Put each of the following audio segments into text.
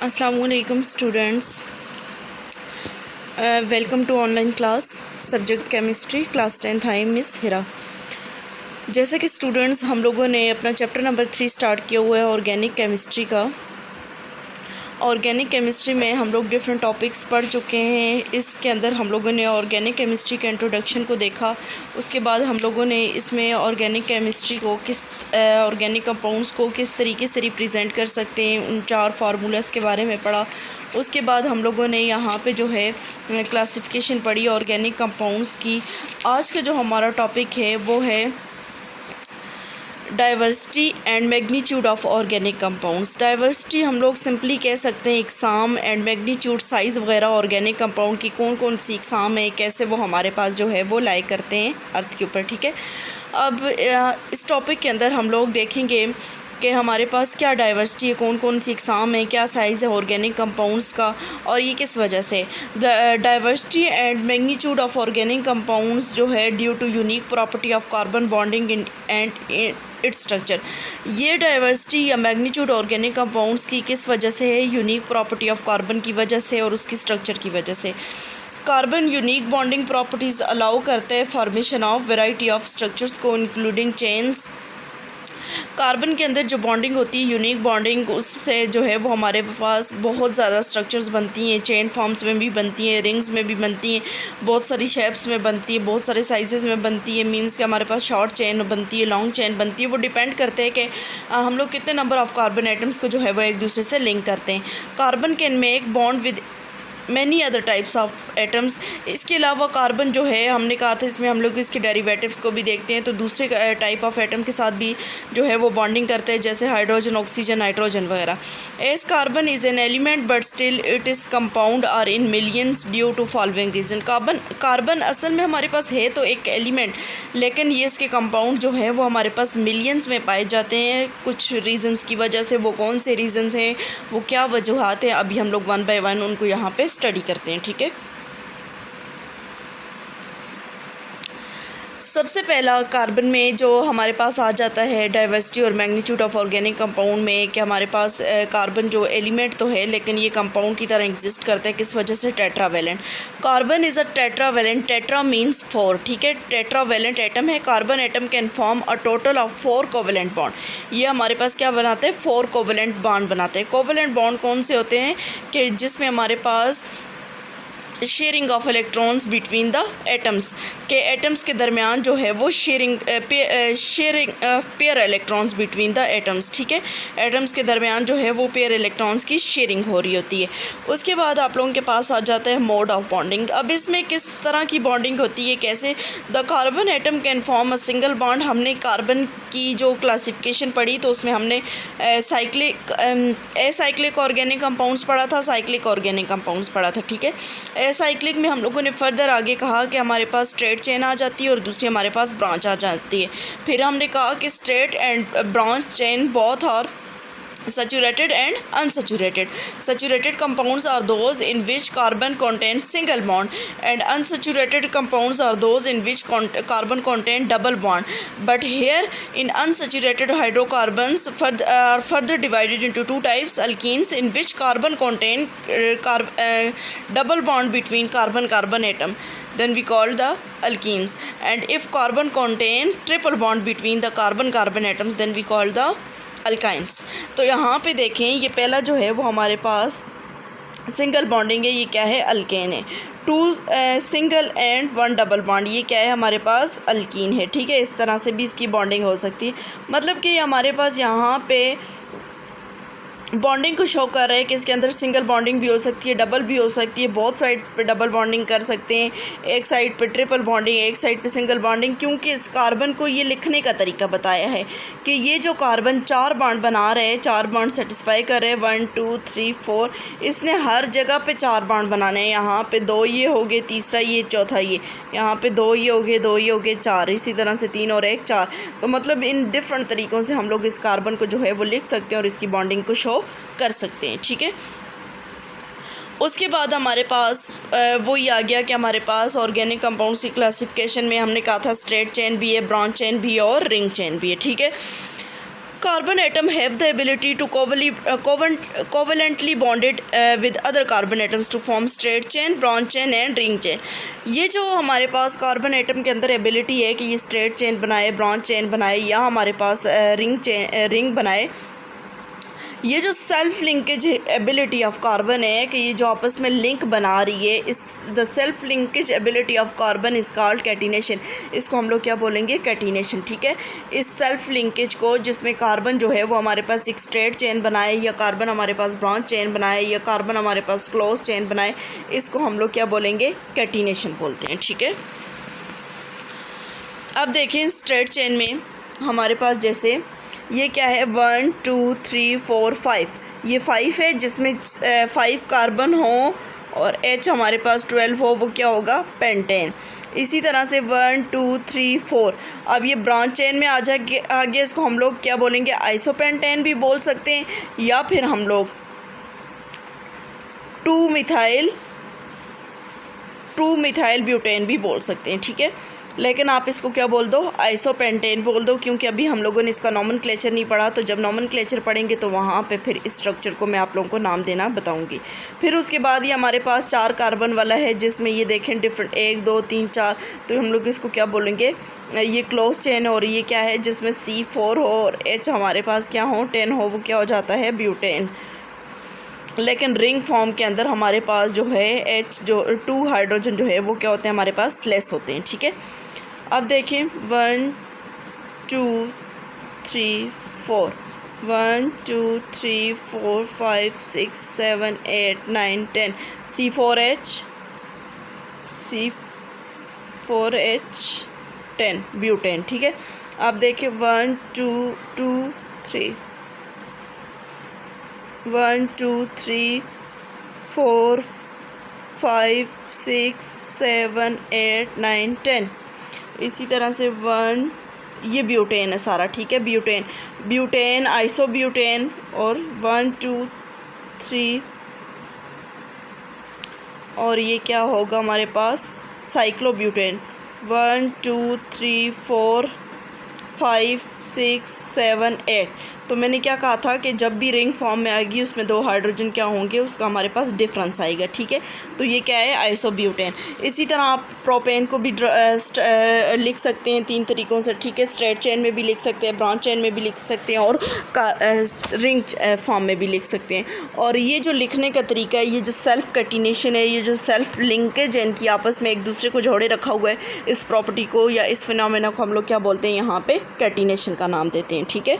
Assalamualaikum students, welcome to online class subject chemistry class 10th। I am miss Hira. जैसे कि students हम लोगों ने अपना चैप्टर नंबर 3 स्टार्ट किया हुआ है ऑर्गेनिक केमिस्ट्री का। ऑर्गेनिक केमिस्ट्री में हम लोग डिफरेंट टॉपिक्स पढ़ चुके हैं। इसके अंदर हम लोगों ने ऑर्गेनिक केमिस्ट्री के इंट्रोडक्शन को देखा। उसके बाद हम लोगों ने इसमें ऑर्गेनिक केमिस्ट्री को ऑर्गेनिक कंपाउंड्स को किस तरीके से रिप्रेजेंट कर सकते हैं, उन 4 फार्मूलास के बारे में पढ़ा। उसके बाद हम लोगों ने यहाँ पे जो है क्लासिफिकेशन पढ़ी ऑर्गेनिक कंपाउंड्स की। आज का जो हमारा टॉपिक है वो है diversity and magnitude of organic compounds. Diversity हम लोग सिंपली कह सकते हैं इकसाम, एंड मैग्नीट्यूड साइज़ वगैरह ऑर्गेनिक कंपाउंड की कौन कौन सी इकसाम है, कैसे वो हमारे पास जो है वो लाई करते हैं अर्थ के ऊपर। ठीक है, अब इस टॉपिक के अंदर हम लोग देखेंगे कि हमारे पास क्या डाइवर्सिटी है, कौन कौन सी इकसाम है, क्या साइज़ है ऑर्गेनिक कंपाउंड्स का और ये किस वजह से। Diversity and magnitude of organic compounds जो है due to unique property of carbon bonding and its structure. ये डाइवर्सिटी या मैग्नीट्यूड ऑर्गेनिक कंपाउंड्स की किस वजह से है, यूनिक प्रॉपर्टी ऑफ कार्बन की वजह से और उसकी स्ट्रक्चर की वजह से। Carbon unique bonding properties allow करते हैं formation of variety of structures को इंक्लूडिंग चेन्स। कार्बन के अंदर जो बॉन्डिंग होती है यूनिक बॉन्डिंग, उससे जो है वो हमारे पास बहुत ज़्यादा स्ट्रक्चर्स बनती हैं। चेन फॉर्म्स में भी बनती हैं, रिंग्स में भी बनती हैं, बहुत सारी शेप्स में बनती है, बहुत सारे साइजेस में बनती है। मींस कि हमारे पास शॉर्ट चेन बनती है, लॉन्ग चेन बनती है। वो डिपेंड करते हैं कि हम लोग कितने नंबर ऑफ़ कार्बन एटम्स को जो है वो एक दूसरे से लिंक करते हैं। Carbon can make bond with many other types of atoms. इसके अलावा कार्बन जो है, हमने कहा था इसमें हम लोग इसके डेरिवेटिव्स को भी देखते हैं, तो दूसरे टाइप ऑफ एटम के साथ भी जो है वो बॉन्डिंग करते हैं, जैसे हाइड्रोजन, ऑक्सीजन, नाइट्रोजन वगैरह। As carbon is an element but still it is compound are in millions due to following reason. Carbon असल में हमारे पास है तो एक एलिमेंट, लेकिन ये इसके कंपाउंड जो है वो हमारे पास मिलियंस में पाए जाते हैं कुछ रीज़न्स की वजह से। वो कौन से रीज़न्स हैं, वो क्या वजूहात हैं, अभी हम लोग 1 बाय 1 उनको यहाँ पे स्टडी करते हैं। ठीक है, सबसे पहला कार्बन में जो हमारे पास आ जाता है डाइवर्सिटी और मैग्नीट्यूड ऑफ ऑर्गेनिक कंपाउंड में, कि हमारे पास कार्बन जो एलिमेंट तो है लेकिन ये कंपाउंड की तरह एग्जिस्ट करता है। किस वजह से? Tetravalent. Carbon is a tetravalent. Tetra means 4। ठीक है, टेट्रावेलेंट एटम है। Carbon atom can form a total of 4 covalent bond. ये हमारे पास क्या बनाते हैं? 4 कोवेलेंट बॉन्ड बनाते हैं। कोवेलेंट बॉन्ड कौन से होते हैं कि जिसमें हमारे पास sharing of electrons between the atoms, के एटम्स के दरमियान जो है वो sharing pair electrons between the atoms. ठीक है, एटम्स के दरमियान जो है वो पेयर इलेक्ट्रॉन्स की शेयरिंग हो रही होती है। उसके बाद आप लोगों के पास आ जाता है मोड ऑफ बॉन्डिंग। अब इसमें किस तरह की बॉन्डिंग होती है, कैसे? The carbon atom can form a single bond. हमने कार्बन की जो क्लासिफिकेशन पढ़ी तो उसमें हमने एसाइक्लिक ऑर्गेनिक कंपाउंड्स पढ़ा था, साइक्लिक ऑर्गेनिक कंपाउंड्स पढ़ा था। ठीक है, साइक्लिक में हम लोगों ने फर्दर आगे कहा कि हमारे पास स्ट्रेट चेन आ जाती है और दूसरी हमारे पास ब्रांच आ जाती है। फिर हमने कहा कि straight and branch chain both are saturated and unsaturated. Saturated compounds are those in which carbon contains single bond, and unsaturated compounds are those in which carbon contain double bond. But here in unsaturated hydrocarbons are further divided into 2 types: alkenes, in which carbon contain double bond between carbon atom, then we call the alkenes. And if carbon contain triple bond between the carbon atoms, then we call the alkynes. तो यहाँ पे देखें, ये पहला जो है वो हमारे पास सिंगल बॉन्डिंग है, ये क्या है? अल्केन है। 2 सिंगल एंड 1 डबल बॉन्ड, ये क्या है? हमारे पास अल्कीन है। ठीक है, इस तरह से भी इसकी बॉन्डिंग हो सकती है। मतलब कि हमारे पास यहाँ पे बॉन्डिंग को शो कर रहा है कि इसके अंदर सिंगल बॉन्डिंग भी हो सकती है, डबल भी हो सकती है। बहुत साइड पे डबल बॉन्डिंग कर सकते हैं, एक साइड पे ट्रिपल बॉन्डिंग, एक साइड पे सिंगल बॉन्डिंग। क्योंकि इस कार्बन को ये लिखने का तरीका बताया है कि ये जो कार्बन 4 बॉन्ड बना रहे हैं, 4 बॉन्ड सेटिस्फाई कर रहे हैं, 1 2 3 4, इसने हर जगह पे 4 बॉन्ड बनाने हैं। यहाँ पे 2 ये हो गए, तीसरा ये, चौथा ये, यहाँ पे 2 ये हो गए, 2 ये हो गए, 4, इसी तरह से 3 और 1 4। तो मतलब इन डिफरेंट तरीक़ों से हम लोग इस कार्बन को जो है वो लिख सकते हैं और इसकी बॉन्डिंग को शो कर सकते हैं। ठीक है, उसके बाद हमारे पास वही आ गया कि हमारे पास ऑर्गेनिक कंपाउंड्स की क्लासिफिकेशन में हमने कहा था स्ट्रेट चेन भी है, ब्रांच चेन भी है और रिंग चेन भी है। ठीक है, Carbon atom have the ability to covalently bonded with other carbon atoms to form straight chain, branch chain and ring chain. ये जो हमारे पास कार्बन एटम के अंदर एबिलिटी है कि ये स्ट्रेट चेन बनाए, ब्रांच चेन बनाए या हमारे पास रिंग बनाए, ये जो self linkage ability of carbon है कि ये जो आपस में लिंक बना रही है, इस the self linkage ability of carbon is called catenation. इसको हम लोग क्या बोलेंगे? कैटिनेशन. ठीक है. इस सेल्फ लिंकेज को, जिसमें कार्बन जो है वो हमारे पास एक स्ट्रेट चेन बनाए या कार्बन हमारे पास ब्रांच चेन बनाए या कार्बन हमारे पास क्लोज चेन बनाए, इसको हम लोग क्या बोलेंगे? कैटिनेशन बोलते हैं. ठीक है. अब देखें स्ट्रेट चेन में हमारे पास जैसे ये क्या है? 1 2 3 4 5. ये 5 है जिसमें 5 कार्बन हो और H हमारे पास 12 हो, वो क्या होगा? पेंटेन. इसी तरह से 1 2 3 4. अब ये ब्रांच चेन में आ जाएगी आगे, इसको हम लोग क्या बोलेंगे? आइसोपेंटेन भी बोल सकते हैं या फिर हम लोग 2 मिथाइल ब्यूटेन भी बोल सकते हैं. ठीक है. लेकिन आप इसको क्या बोल दो? आइसोपेंटेन बोल दो, क्योंकि अभी हम लोगों ने इसका नॉमेनक्लेचर नहीं पढ़ा. तो जब नॉमेनक्लेचर पढ़ेंगे तो वहाँ पे फिर इस स्ट्रक्चर को मैं आप लोगों को नाम देना बताऊँगी. फिर उसके बाद ये हमारे पास 4 कार्बन वाला है जिसमें ये देखें डिफरेंट 1 2 3 4. तो हम लोग इसको क्या बोलेंगे? ये क्लोज चेन. और ये क्या है? जिसमें C4 हो और H हमारे पास क्या हो? 10 हो, वो क्या हो जाता है? ब्यूटेन. लेकिन रिंग फॉर्म के अंदर हमारे पास जो है H जो 2 हाइड्रोजन जो है वो क्या होते हैं? हमारे पास लेस होते हैं. ठीक है. अब देखें 1 2 3 4. 1 2 3 4 5 6 7 8 9 10. C4H 10 butane. ठीक है. अब देखें 1 2 2 3 1 2 3 4 5 6 7 8 9 10. इसी तरह से 1, ये ब्यूटेन है सारा. ठीक है. Butane isobutane. और 1 2 3 और ये क्या होगा हमारे पास? साइक्लोब्यूटेन. 1 2 3 4 5 6 7 8. तो मैंने क्या कहा था कि जब भी रिंग फॉर्म में आएगी उसमें 2 हाइड्रोजन क्या होंगे? उसका हमारे पास डिफरेंस आएगा. ठीक है. तो ये क्या है? आइसोब्यूटेन. इसी तरह आप प्रोपेन को भी लिख सकते हैं 3 तरीक़ों से. ठीक है. स्ट्रेट चेन में भी लिख सकते हैं, ब्रांच चेन में भी लिख सकते हैं और रिंग फॉर्म में भी लिख सकते हैं. और ये जो लिखने का तरीका है, ये जो सेल्फ कैटिनेशन है, ये जो सेल्फ लिंकेज है, इनकी आपस में एक दूसरे को जोड़े रखा हुआ है, इस प्रॉपर्टी को या इस फिनोमेना को हम लोग क्या बोलते हैं? यहाँ पे कैटिनेशन का नाम देते हैं. ठीक है.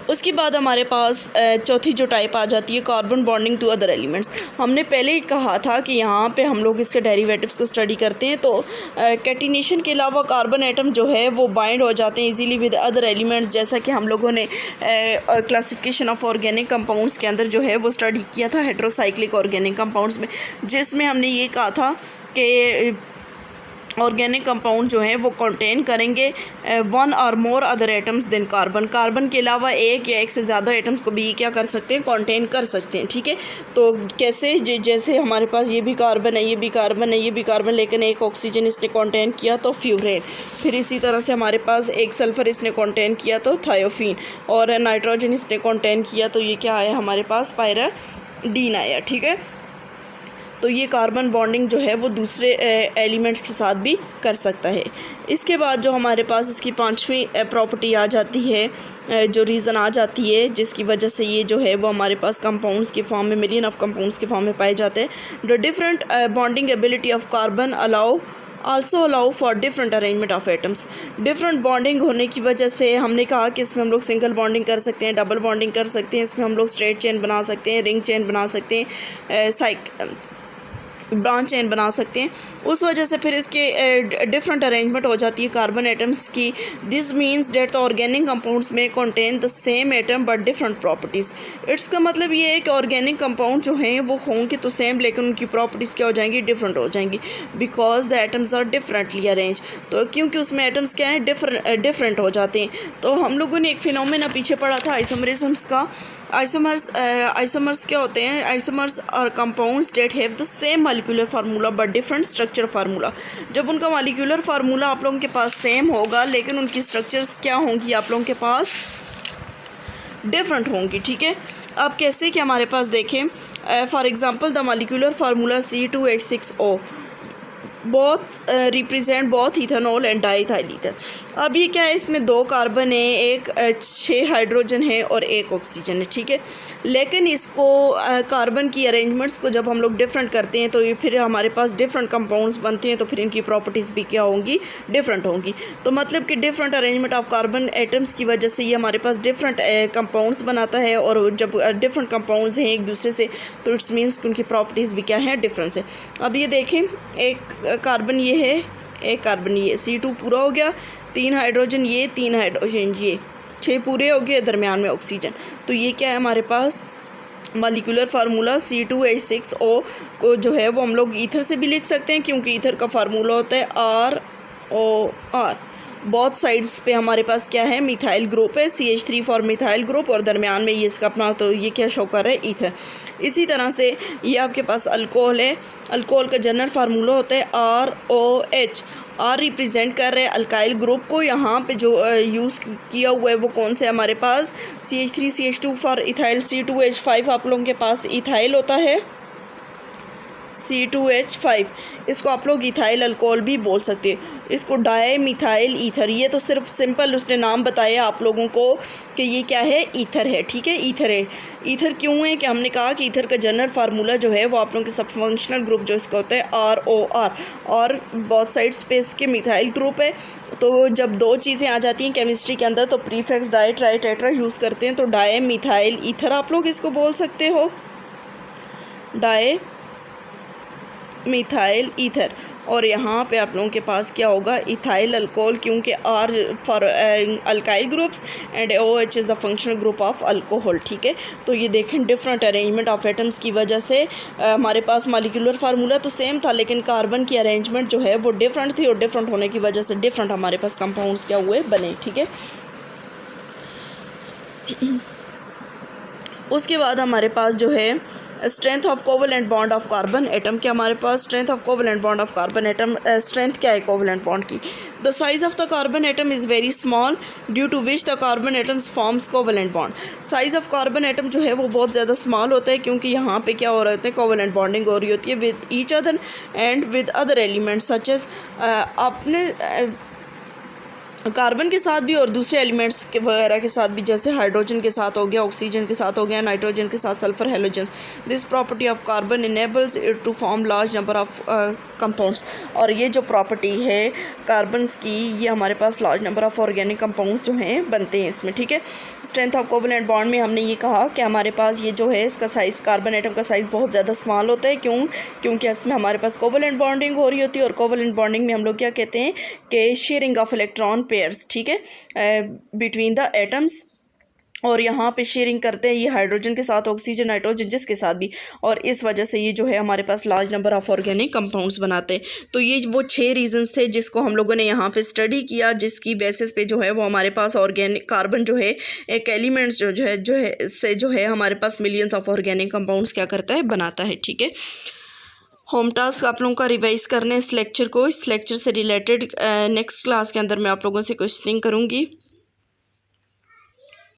उसके बाद हमारे पास चौथी जो टाइप आ जाती है carbon bonding to other elements. हमने पहले ही कहा था कि यहाँ पे हम लोग इसके डेरिवेटिव्स को स्टडी करते हैं. तो कैटिनेशन के अलावा कार्बन एटम जो है वो बाइंड हो जाते हैं इजीली विद अदर एलिमेंट्स, जैसा कि हम लोगों ने क्लासिफिकेशन ऑफ ऑर्गेनिक कंपाउंड्स के अंदर जो है वो स्टडी किया था हेट्रोसाइक्लिक ऑर्गेनिक कंपाउंड्स में, जिसमें हमने ये कहा था कि ऑर्गेनिक कंपाउंड जो हैं वो कंटेन करेंगे 1 और more other atoms than carbon. Carbon के अलावा एक या एक से ज़्यादा एटम्स को भी क्या कर सकते हैं? कंटेन कर सकते हैं. ठीक है. तो कैसे? जैसे हमारे पास ये भी कार्बन है, ये भी कार्बन है, ये भी कार्बन, लेकिन एक ऑक्सीजन इसने कंटेन किया तो फ्यूरेन. फिर इसी तरह से हमारे पास एक सल्फ़र इसने कंटेन किया तो थायोफीन, और नाइट्रोजन इसने कंटेन किया तो ये क्या आया हमारे पास? पायराडीन आया. ठीक है. तो ये कार्बन बॉन्डिंग जो है वो दूसरे एलिमेंट्स के साथ भी कर सकता है. इसके बाद जो हमारे पास इसकी 5वीं प्रॉपर्टी आ जाती है, जो रीज़न आ जाती है जिसकी वजह से ये जो है वो हमारे पास कंपाउंड्स के फॉर्म में, मिलियन ऑफ कंपाउंड्स के फॉर्म में पाए जाते हैं. The different bonding ability of carbon also allow for different arrangement of atoms. Different bonding होने की वजह से हमने कहा कि इसमें हम लोग सिंगल बॉन्डिंग कर सकते हैं, डबल बॉन्डिंग कर सकते हैं, इसमें हम लोग स्ट्रेट चेन बना सकते हैं, रिंग चेन बना सकते हैं, ब्रांच चेन बना सकते हैं. उस वजह से फिर इसके डिफरेंट अरेंजमेंट हो जाती है कार्बन एटम्स की. This means that the organic compounds में contain the same atom but different properties. It's का मतलब ये है कि ऑर्गेनिक कंपाउंड जो हैं वो होंगे तो सेम, लेकिन उनकी प्रॉपर्टीज़ क्या हो जाएंगी? डिफरेंट हो जाएंगी, because the atoms are differently arrange. तो क्योंकि उसमें एटम्स क्या हैं? डिफरेंट हो जाते हैं. तो हम लोगों ने एक फिनोमेना पीछे पढ़ा था आइसोमरिज्म्स का. आइसोमर्स क्या होते हैं? Isomers are compounds that have the same molecular formula but different structure formula. जब उनका मॉलिक्यूलर फार्मूला आप लोगों के पास सेम होगा लेकिन उनकी स्ट्रक्चर्स क्या होंगी आप लोगों के पास? डिफरेंट होंगी, ठीक है। अब कैसे कि हमारे पास देखें for example the molecular formula C2H6O बहुत रिप्रेजेंट बहुत इथेनॉल एंड डाईइथाइल ईथर। अब ये क्या है, इसमें 2 कार्बन है, एक 6 हाइड्रोजन है और 1 ऑक्सीजन है, ठीक है। लेकिन इसको कार्बन की अरेंजमेंट्स को जब हम लोग डिफरेंट करते हैं तो ये फिर हमारे पास डिफरेंट कंपाउंड्स बनते हैं, तो फिर इनकी प्रॉपर्टीज़ भी क्या होंगी, डिफरेंट होंगी। तो मतलब कि different arrangement of carbon atoms की वजह से ये हमारे पास डिफरेंट कंपाउंड्स बनाता है, और जब डिफरेंट कंपाउंड्स हैं एक दूसरे से तो इट्स मीन्स कि उनकी प्रॉपर्टीज़ भी क्या है, डिफरेंस है। अब ये देखें, एक कार्बन ये है, एक कार्बन ये, C2 पूरा हो गया, 3 हाइड्रोजन ये, 3 हाइड्रोजन ये, 6 पूरे हो गए, दरमियान में ऑक्सीजन। तो ये क्या है हमारे पास मॉलिक्यूलर फार्मूला C2H6O को जो है वो हम लोग ईथर से भी लिख सकते हैं, क्योंकि ईथर का फार्मूला होता है ROR। बहुत साइड्स पे हमारे पास क्या है, मिथाइल ग्रुप है, CH3 फॉर मिथाइल ग्रुप, और दरमियान में ये इसका अपना, तो ये क्या शो कर रहा है, ईथर। इसी तरह से ये आपके पास अल्कोहल है, अल्कोहल का जनरल फार्मूला होता है ROH। R रिप्रेजेंट कर रहे हैं अल्काइल ग्रुप को, यहाँ पे जो यूज़ किया हुआ है वो कौन से हमारे पास CH3 CH2 for ethyl, C2H5 आप लोगों के पास इथाइल होता है, C2H5, इसको आप लोग इथाइल अल्कोहल भी बोल सकते हैं, इसको डाई मिथाइल ईथर। ये तो सिर्फ सिंपल उसने नाम बताया आप लोगों को कि ये क्या है, ईथर है, ठीक है, ईथर है। ईथर क्यों है कि हमने कहा कि ईथर का जनरल फार्मूला जो है वो आप लोगों के सब फंक्शनल ग्रुप जो इसका होता है ROR, और बहुत साइड स्पेस के मिथाइल ग्रुप है। तो जब 2 चीज़ें आ जाती हैं केमिस्ट्री के अंदर तो prefix di tri tetra use करते हैं, तो डाई मिथाइल ईथर आप लोग इसको बोल सकते हो, डाई मिथाइल ईथर। और यहाँ पे आप लोगों के पास क्या होगा, इथाइल अल्कोहल, क्योंकि R for alkyl groups and OH is the functional group of alcohol, ठीक है। तो ये देखें डिफरेंट अरेंजमेंट ऑफ एटम्स की वजह से हमारे पास मॉलिक्यूलर फार्मूला तो सेम था, लेकिन कार्बन की अरेंजमेंट जो है वो डिफरेंट थी, और डिफरेंट होने की वजह से डिफरेंट हमारे पास कंपाउंड्स क्या हुए, बने, ठीक है। उसके बाद हमारे पास जो है strength of covalent bond of carbon atom, क्या हमारे पास strength of covalent bond of carbon atom, strength क्या है कोवलेंट बॉन्ड की। The size of the carbon atom is very small due to which the carbon atoms forms covalent bond. Size of carbon atom जो है वो बहुत ज़्यादा small होता है, क्योंकि यहाँ पे क्या हो रहे होते हैं, कोवलेंट बॉन्डिंग हो रही होती है with each other and with other elements such as, अपने कार्बन के साथ भी और दूसरे एलिमेंट्स के वगैरह के साथ भी, जैसे हाइड्रोजन के साथ हो गया, ऑक्सीजन के साथ हो गया, नाइट्रोजन के साथ sulphur halogen. This property of carbon enables it to form large number of compounds. और ये जो प्रॉपर्टी है कार्बन्स की, ये हमारे पास large number of organic compounds जो हैं बनते हैं इसमें, ठीक है। स्ट्रेंथ ऑफ कोवलेंट बॉन्ड में हमने ये कहा कि हमारे पास ये जो है इसका साइज़, कार्बन एटम का साइज़ बहुत ज़्यादा स्मॉल होता है, क्योंकि इसमें हमारे पास कोवलेंट बॉन्डिंग हो रही होती है, और कोवलेंट बॉन्डिंग में हम लोग क्या कहते हैं कि शेयरिंग ऑफ इलेक्ट्रॉन पेयर्स, ठीक है, बिटवीन द एटम्स। और यहाँ पे शेयरिंग करते हैं ये हाइड्रोजन के साथ, ऑक्सीजन, नाइट्रोजन, जिसके साथ भी, और इस वजह से ये जो है हमारे पास large number of organic compounds बनाते हैं। तो ये वो 6 रीजंस थे जिसको हम लोगों ने यहाँ पे स्टडी किया, जिसकी बेसिस पे जो है वो हमारे पास ऑर्गेनिक कार्बन जो है एक एलिमेंट्स जो है हमारे पास मिलियंस ऑफ ऑर्गेनिक कंपाउंड्स क्या करता है, बनाता है, ठीक है। होम टास्क आप लोगों का रिवाइज करना है इस लेक्चर को, इस लेक्चर से रिलेटेड नेक्स्ट क्लास के अंदर मैं आप लोगों से क्वेश्चनिंग करूँगी।